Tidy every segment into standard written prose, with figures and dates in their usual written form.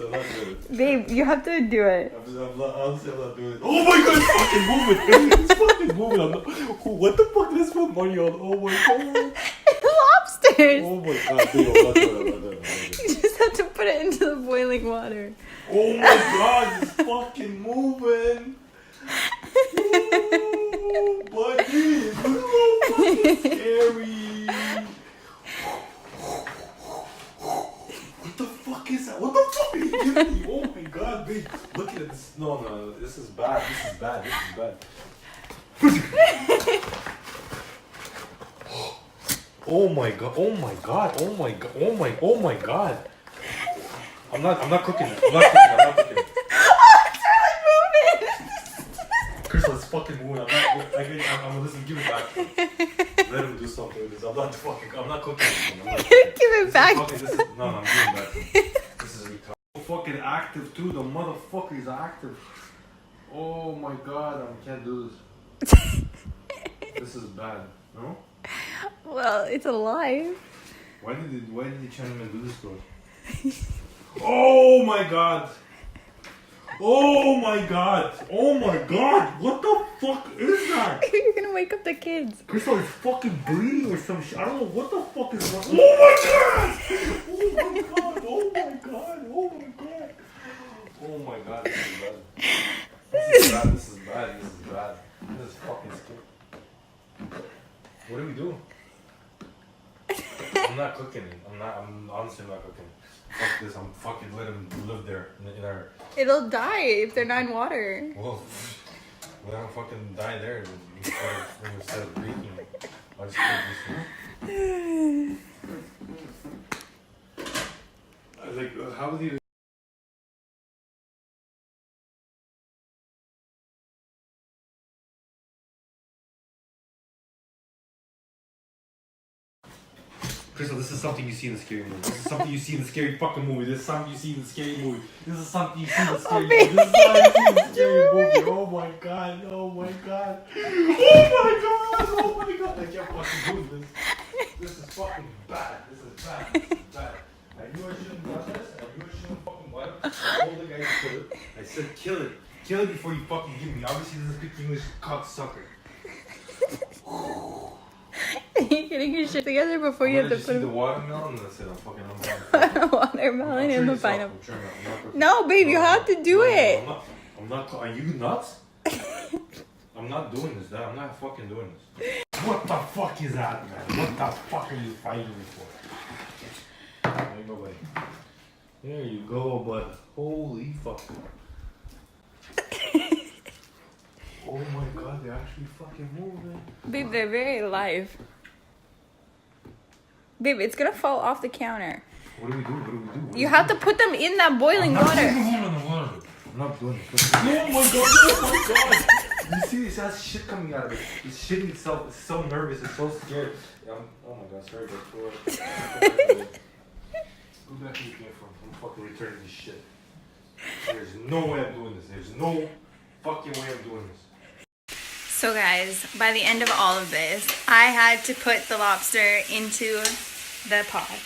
I'm not doing it. Babe, you have to do it. Honestly, I'm not doing it. Oh my god, it's fucking moving. It's fucking moving. What the fuck is this money on? Oh my god. Lobsters. Oh my god, dude, I'm not doing it. You just have to put it into the boiling water. Oh my god, it's fucking moving. Oh, buddy, this is so fucking scary. What the fuck is that? What the fuck are you giving me? Oh my god, babe. Look at this. No, this is bad. This is bad. Oh my god. Oh my god. Oh my god. Oh my god. I'm not cooking it. I'm not cooking it. Crystal, it's fucking moving. I'm gonna listen. Give it back. Let him do something with this. I'm not cooking it. Give it back. No, I'm giving it back. This is retarded. Fucking active too. The motherfucker is active. Oh my god, I can't do this. This is bad. No? Well, it's alive. Why did the Chinaman do this to us? Oh my god. Oh my god! Oh my god! What the fuck is that? You're gonna wake up the kids. Crystal is fucking bleeding or some shit. I don't know what the fuck is wrong. Oh my god! Oh my god! Oh my god! Oh my god! Oh my god! This is bad. This is bad. This is bad. This is bad. This is fucking scary. What do we do? I'm not cooking it. I'm honestly not cooking it. Fuck this, I'm fucking let him live there in our... It'll die if they're not in water. Well, let him fucking die there instead of breathing. I'll just put this like, how would you... Crystal, this is something you see in the scary movie. This is something you see in the scary fucking movie. This is something you see in the scary movie. This is something you see in the scary movie. This is something you see in the scary movie. Oh my god. Oh my god. Oh my god. Oh my god. I can't fucking do this. This is fucking bad. This is bad. This is bad. I knew I shouldn't have done this. I knew I shouldn't have fucking let him. I told the guy to kill it. I said kill it. Kill it before you fucking give me. Obviously he doesn't speak English, cocksucker. You're getting your shit together before you have to put the watermelon. That's it. I'm fucking. watermelon in the pineapple. No, babe, you have to do it. I'm not. Are you nuts? I'm not doing this. I'm not fucking doing this. What the fuck is that, man? What the fuck are you fighting me for? There you go, buddy. There you go, bud. Holy fuck. Oh my god, they're actually fucking moving. Babe, they're very alive. Babe, it's gonna fall off the counter. What do we do? You have to put them in that boiling water. I'm not doing this. Oh my god, oh my god. You see, this has shit coming out of it. It's shitting itself. It's so nervous. It's so scared. Oh my god, sorry, but go back to the game from. I'm fucking returning this shit. There's no way I'm doing this. There's no fucking way I'm doing this. So guys, by the end of all of this, I had to put the lobster into the pot.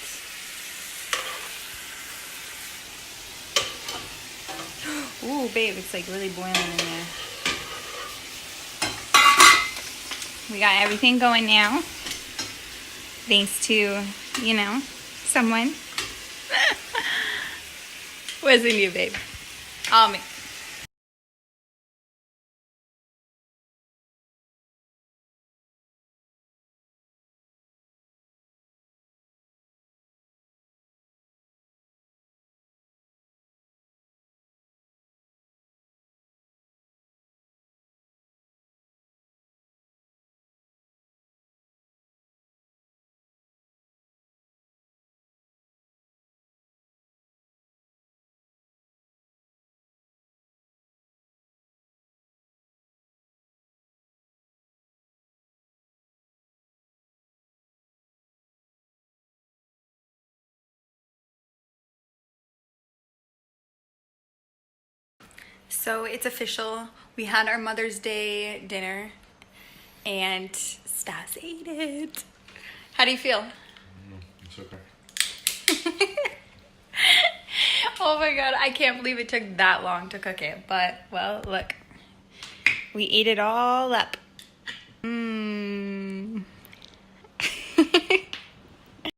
Ooh, babe, it's like really boiling in there. We got everything going now. Thanks to, you know, someone. Wasn't you, babe? All me. So it's official. We had our Mother's Day dinner and Stas ate it. How do you feel? It's okay. Oh my god, I can't believe it took that long to cook it. But, well, look. We ate it all up.